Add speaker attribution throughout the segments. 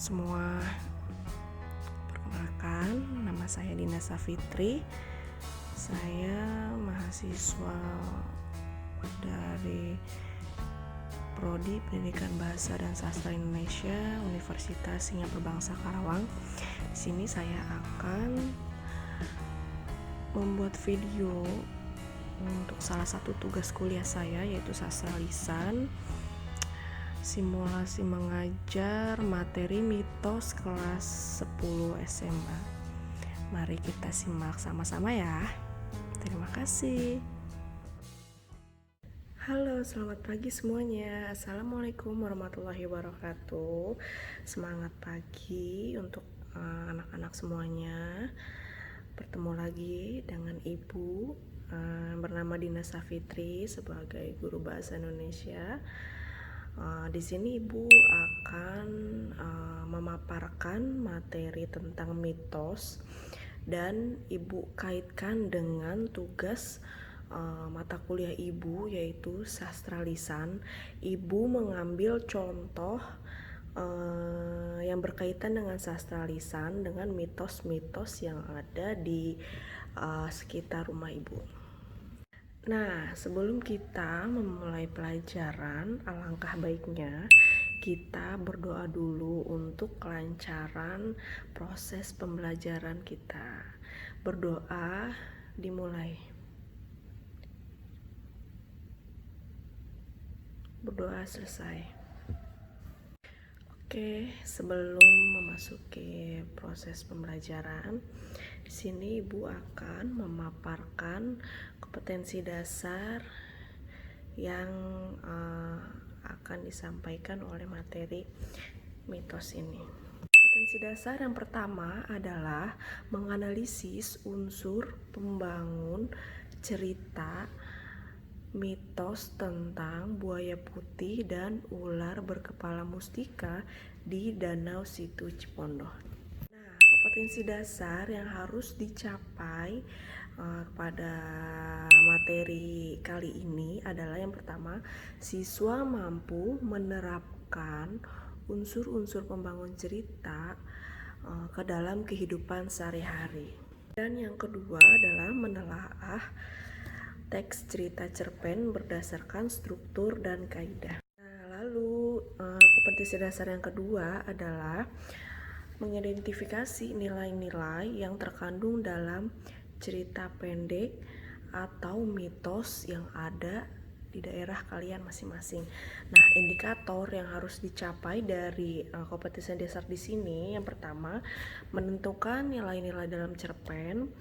Speaker 1: semua. Perkenalkan, nama saya Dina Safitri. Saya mahasiswa dari Prodi Pendidikan Bahasa dan Sastra Indonesia, Universitas Singapura Bangsa Karawang. Di sini saya akan membuat video untuk salah satu tugas kuliah saya, yaitu sastra lisan, simulasi mengajar materi mitos kelas 10 SMA. Mari kita simak sama-sama ya. Terima kasih. Halo, selamat pagi semuanya. Assalamualaikum warahmatullahi wabarakatuh. Semangat pagi untuk anak-anak semuanya. Bertemu lagi dengan Ibu bernama Dina Safitri sebagai guru bahasa Indonesia. Di sini Ibu akan memaparkan materi tentang mitos dan Ibu kaitkan dengan tugas mata kuliah Ibu, yaitu sastra lisan. Ibu mengambil contoh yang berkaitan dengan sastra lisan dengan mitos-mitos yang ada di sekitar rumah Ibu. Nah, sebelum kita memulai pelajaran, alangkah baiknya kita berdoa dulu untuk kelancaran proses pembelajaran kita. Berdoa dimulai. Berdoa selesai. Oke, sebelum memasuki proses pembelajaran, di sini Ibu akan memaparkan kompetensi dasar yang akan disampaikan oleh materi mitos ini. Kompetensi dasar yang pertama adalah menganalisis unsur pembangun cerita mitos tentang buaya putih dan ular berkepala mustika di Danau Situ Cipondoh. Nah, kompetensi dasar yang harus dicapai pada materi kali ini adalah yang pertama, siswa mampu menerapkan unsur-unsur pembangun cerita ke dalam kehidupan sehari-hari. Dan yang kedua adalah menelaah teks cerita cerpen berdasarkan struktur dan kaidah. Nah, lalu kompetensi dasar yang kedua adalah mengidentifikasi nilai-nilai yang terkandung dalam cerita pendek atau mitos yang ada di daerah kalian masing-masing. Nah, indikator yang harus dicapai dari kompetensi dasar di sini, yang pertama, menentukan nilai-nilai dalam cerpen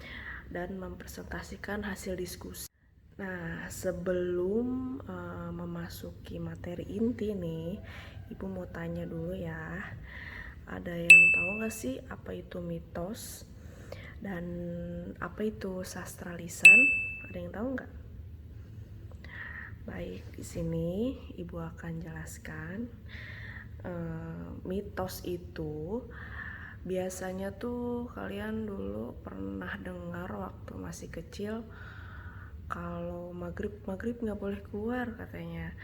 Speaker 1: dan mempresentasikan hasil diskusi. Nah, sebelum memasuki materi inti nih, Ibu mau tanya dulu ya. Ada yang tahu nggak sih apa itu mitos dan apa itu sastra lisan? Ada yang tahu nggak? Baik, di sini Ibu akan jelaskan. Mitos itu biasanya tuh kalian dulu pernah dengar waktu masih kecil, kalau maghrib nggak boleh keluar katanya,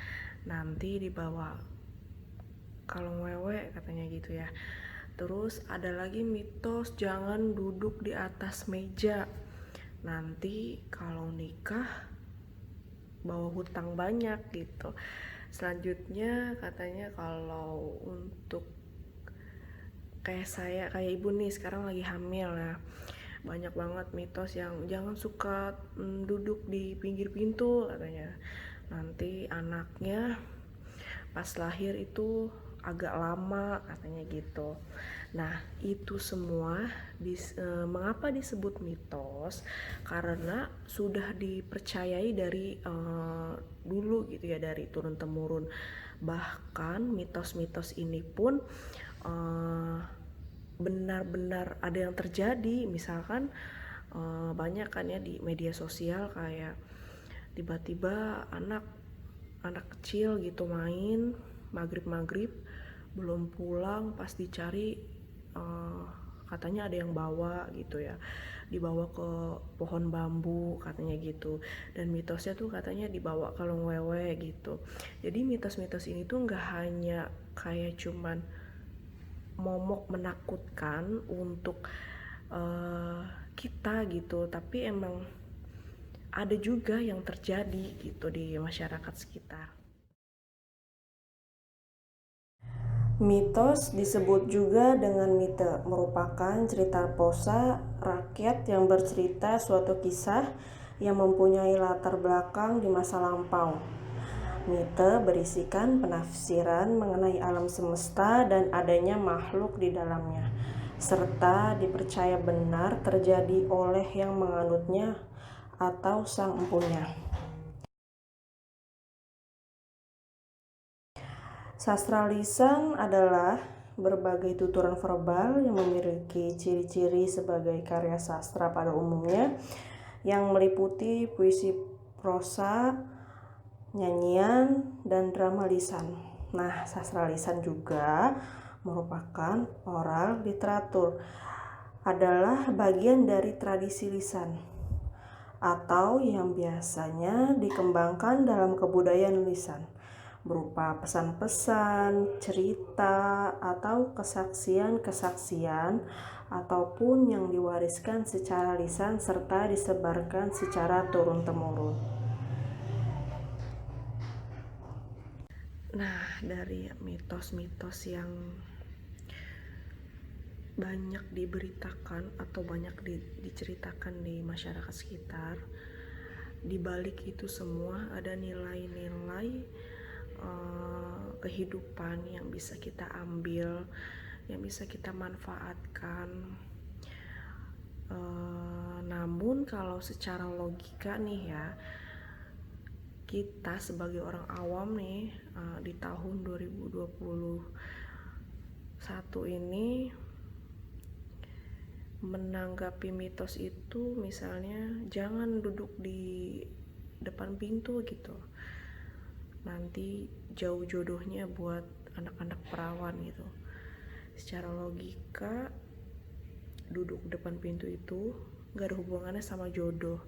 Speaker 1: nanti dibawa kalung wewe katanya gitu ya. Terus ada lagi mitos jangan duduk di atas meja, nanti kalau nikah bawa hutang banyak gitu. Selanjutnya katanya kalau untuk kayak ibu nih sekarang lagi hamil ya, banyak banget mitos yang jangan suka duduk di pinggir pintu katanya, nanti anaknya pas lahir itu agak lama katanya gitu. Nah, itu semua mengapa disebut mitos? Karena sudah dipercayai dari dulu gitu ya, dari turun temurun. Bahkan mitos-mitos ini pun benar-benar ada yang terjadi. Misalkan banyak kan ya di media sosial, kayak tiba-tiba anak kecil gitu main maghrib belum pulang, pas dicari katanya ada yang bawa gitu ya, dibawa ke pohon bambu katanya gitu. Dan mitosnya tuh katanya dibawa kalung wewe gitu. Jadi mitos-mitos ini tuh nggak hanya kayak cuman momok menakutkan untuk kita gitu, tapi emang ada juga yang terjadi gitu di masyarakat sekitar. Mitos disebut juga dengan mite, merupakan cerita prosa rakyat yang bercerita suatu kisah yang mempunyai latar belakang di masa lampau. Mite berisikan penafsiran mengenai alam semesta dan adanya makhluk di dalamnya, serta dipercaya benar terjadi oleh yang menganutnya atau sang empunya. Sastra lisan adalah berbagai tuturan verbal yang memiliki ciri-ciri sebagai karya sastra pada umumnya, yang meliputi puisi prosa, nyanyian, dan drama lisan. Nah, sastra lisan juga merupakan oral literatur, adalah bagian dari tradisi lisan, atau yang biasanya dikembangkan dalam kebudayaan lisan, berupa pesan-pesan, cerita, atau kesaksian-kesaksian, ataupun yang diwariskan secara lisan serta disebarkan secara turun-temurun. Nah, dari mitos-mitos yang banyak diberitakan atau banyak diceritakan di masyarakat sekitar, di balik itu semua ada nilai-nilai kehidupan yang bisa kita ambil, yang bisa kita manfaatkan. Namun kalau secara logika nih ya, kita sebagai orang awam nih di tahun 2021 ini menanggapi mitos itu, misalnya jangan duduk di depan pintu gitu, nanti jauh jodohnya buat anak-anak perawan gitu. Secara logika, duduk depan pintu itu gak ada hubungannya sama jodoh,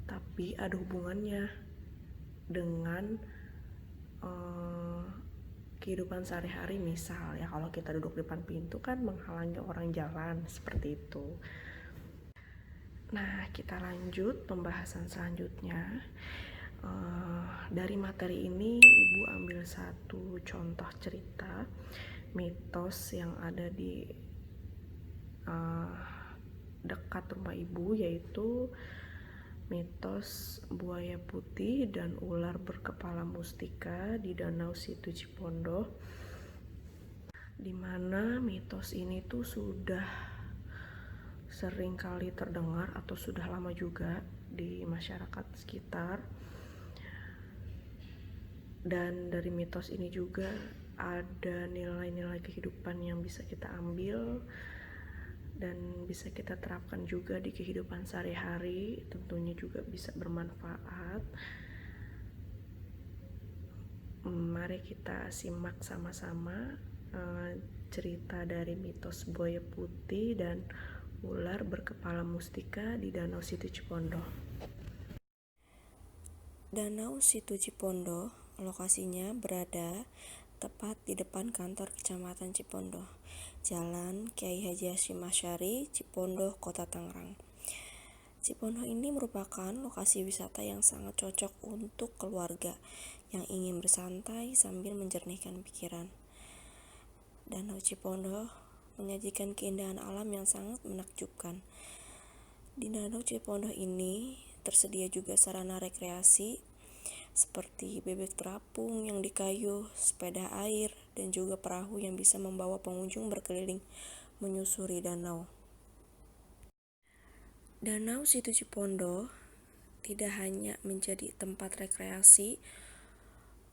Speaker 1: tapi ada hubungannya dengan kehidupan sehari-hari. Misal ya, kalau kita duduk depan pintu kan menghalangi orang jalan, seperti itu. Nah, kita lanjut pembahasan selanjutnya. Dari materi ini Ibu ambil satu contoh cerita mitos yang ada di dekat rumah Ibu, yaitu mitos buaya putih dan ular berkepala mustika di Danau Situ Cipondoh, dimana mitos ini tuh sudah sering kali terdengar atau sudah lama juga di masyarakat sekitar. Dan dari mitos ini juga ada nilai-nilai kehidupan yang bisa kita ambil dan bisa kita terapkan juga di kehidupan sehari-hari, tentunya juga bisa bermanfaat. Mari kita simak sama-sama cerita dari mitos buaya putih dan ular berkepala mustika di Danau Situ Cipondoh.
Speaker 2: Danau Situ Cipondoh lokasinya berada tepat di depan kantor Kecamatan Cipondoh, Jalan Kiai Haji Hasyim Asy'ari, Cipondoh, Kota Tangerang. Cipondoh ini merupakan lokasi wisata yang sangat cocok untuk keluarga yang ingin bersantai sambil menjernihkan pikiran. Danau Cipondoh menyajikan keindahan alam yang sangat menakjubkan. Di Danau Cipondoh ini tersedia juga sarana rekreasi seperti bebek terapung yang dikayuh, sepeda air, dan juga perahu yang bisa membawa pengunjung berkeliling menyusuri danau. Danau Situ Cipondoh tidak hanya menjadi tempat rekreasi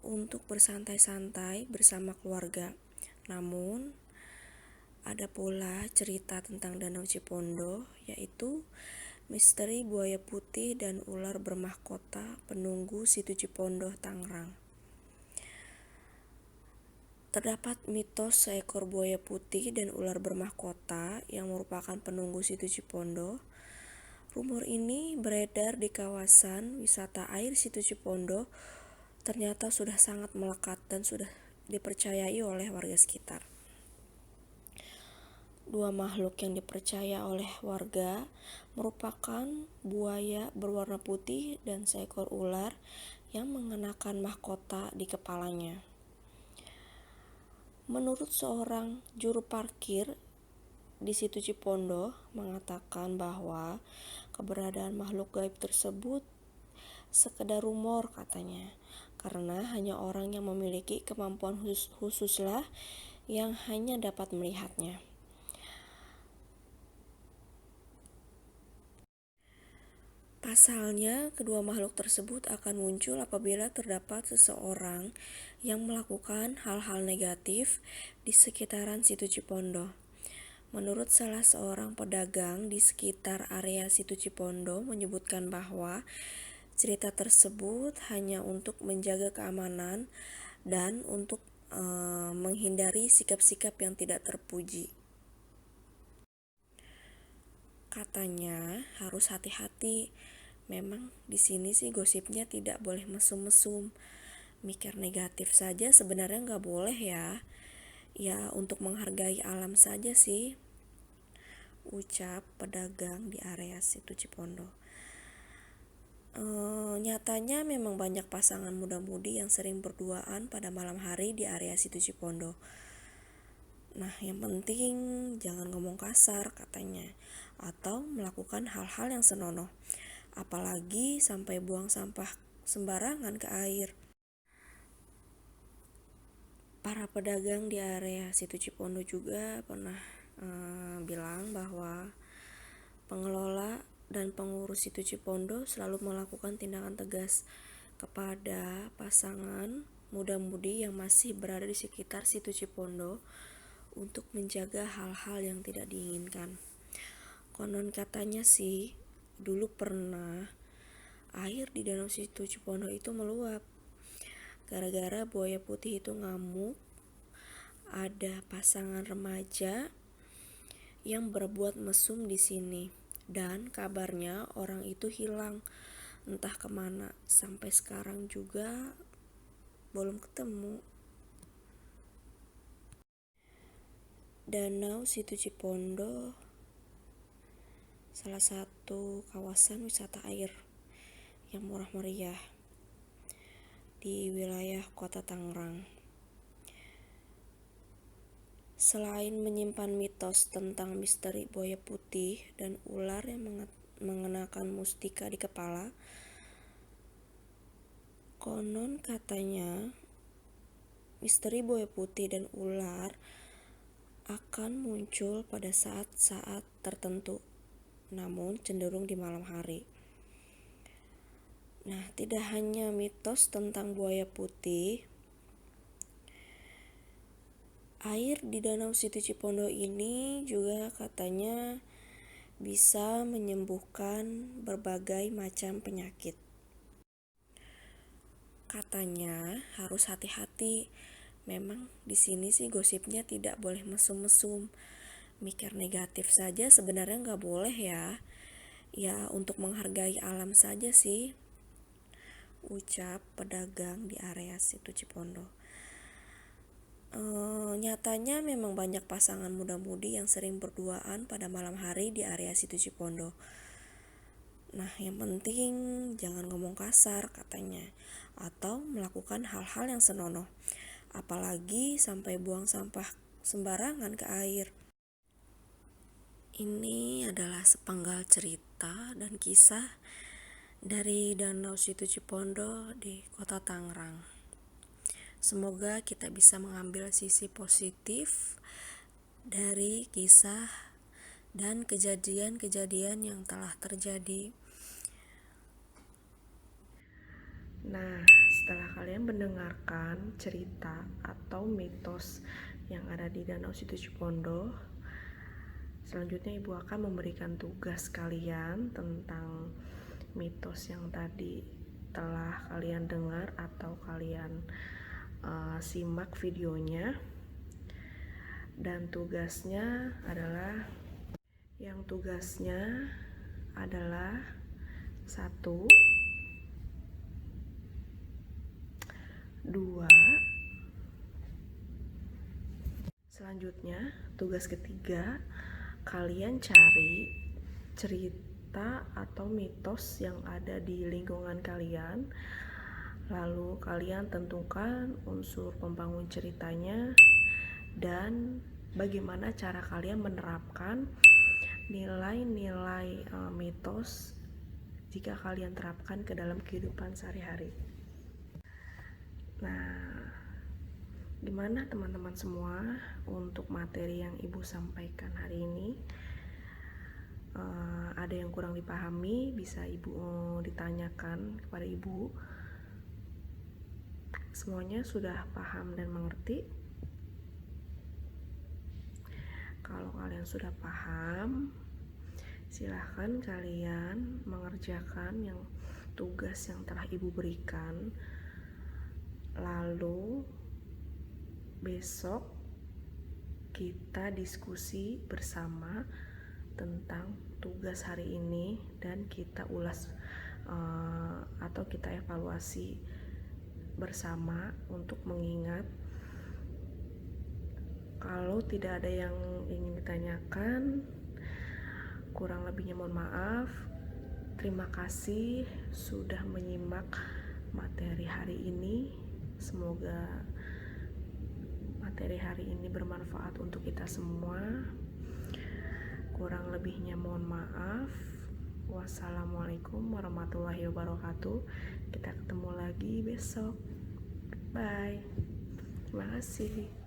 Speaker 2: untuk bersantai-santai bersama keluarga, namun ada pula cerita tentang Danau Cipondoh, yaitu misteri buaya putih dan ular bermahkota penunggu Situ Cipondoh, Tangerang. Terdapat mitos seekor buaya putih dan ular bermahkota yang merupakan penunggu Situ Cipondoh. Rumor ini beredar di kawasan wisata air Situ Cipondoh, ternyata sudah sangat melekat dan sudah dipercayai oleh warga sekitar. Dua makhluk yang dipercaya oleh warga merupakan buaya berwarna putih dan seekor ular yang mengenakan mahkota di kepalanya. Menurut seorang juru parkir di situ Cipondo mengatakan bahwa keberadaan makhluk gaib tersebut sekedar rumor katanya, karena hanya orang yang memiliki kemampuan khususlah yang hanya dapat melihatnya. Pasalnya, kedua makhluk tersebut akan muncul apabila terdapat seseorang yang melakukan hal-hal negatif di sekitaran situ Cipondo. Menurut salah seorang pedagang di sekitar area situ Cipondo menyebutkan bahwa cerita tersebut hanya untuk menjaga keamanan dan untuk menghindari sikap-sikap yang tidak terpuji. Katanya harus hati-hati. Memang di sini sih gosipnya tidak boleh mesum-mesum. Mikir negatif saja sebenarnya nggak boleh ya. Ya untuk menghargai alam saja sih. Ucap pedagang di area situ Cipondo. Nyatanya memang banyak pasangan muda-mudi yang sering berduaan pada malam hari di area situ Cipondo. Nah, yang penting jangan ngomong kasar katanya, atau melakukan hal-hal yang senonoh, apalagi sampai buang sampah sembarangan ke air. Para pedagang di area situ Cipondo juga pernah bilang bahwa pengelola dan pengurus situ Cipondo selalu melakukan tindakan tegas kepada pasangan muda-mudi yang masih berada di sekitar situ Cipondo untuk menjaga hal-hal yang tidak diinginkan. Konon katanya sih, dulu pernah air di danau situ Cipondo itu meluap. Gara-gara buaya putih itu ngamuk, ada pasangan remaja yang berbuat mesum di sini. Dan kabarnya orang itu hilang, entah kemana. Sampai sekarang juga belum ketemu. Danau Situ Cipondo salah satu kawasan wisata air yang murah meriah di wilayah Kota Tangerang. Selain menyimpan mitos tentang misteri buaya putih dan ular yang mengenakan mustika di kepala, konon katanya misteri buaya putih dan ular akan muncul pada saat-saat tertentu, namun cenderung di malam hari. Nah, tidak hanya mitos tentang buaya putih, air di danau situ Cipondo ini juga katanya bisa menyembuhkan berbagai macam penyakit. Katanya harus hati-hati. Memang di sini sih gosipnya tidak boleh mesum-mesum. Mikir negatif saja sebenarnya nggak boleh ya. Ya untuk menghargai alam saja sih. Ucap pedagang di area situ Cipondo. Nyatanya memang banyak pasangan muda-mudi yang sering berduaan pada malam hari di area situ Cipondo. Nah, yang penting jangan ngomong kasar katanya, atau melakukan hal-hal yang senonoh, apalagi sampai buang sampah sembarangan ke air. Ini adalah sepenggal cerita dan kisah dari Danau Situ Cipondo di Kota Tangerang. Semoga kita bisa mengambil sisi positif dari kisah dan kejadian-kejadian yang telah terjadi.
Speaker 1: Nah, setelah kalian mendengarkan cerita atau mitos yang ada di Danau Situ Cipondo, selanjutnya Ibu akan memberikan tugas kalian tentang mitos yang tadi telah kalian dengar atau kalian simak videonya. Dan tugasnya adalah 1, 2, Selanjutnya, tugas ketiga, kalian cari cerita atau mitos yang ada di lingkungan kalian. Lalu kalian tentukan unsur pembangun ceritanya dan bagaimana cara kalian menerapkan nilai-nilai mitos jika kalian terapkan ke dalam kehidupan sehari-hari. Nah, gimana teman-teman semua untuk materi yang Ibu sampaikan hari ini? Ada yang kurang dipahami, bisa Ibu ditanyakan kepada Ibu. Semuanya sudah paham dan mengerti? Kalau kalian sudah paham, silahkan kalian mengerjakan yang tugas yang telah Ibu berikan. Lalu besok kita diskusi bersama tentang tugas hari ini dan kita ulas atau kita evaluasi bersama untuk mengingat. Kalau tidak ada yang ingin ditanyakan, kurang lebihnya mohon maaf. Terima kasih sudah menyimak materi hari ini. Semoga materi hari ini bermanfaat untuk kita semua. Kurang lebihnya mohon maaf. Wassalamualaikum warahmatullahi wabarakatuh. Kita ketemu lagi besok. Bye. Terima kasih.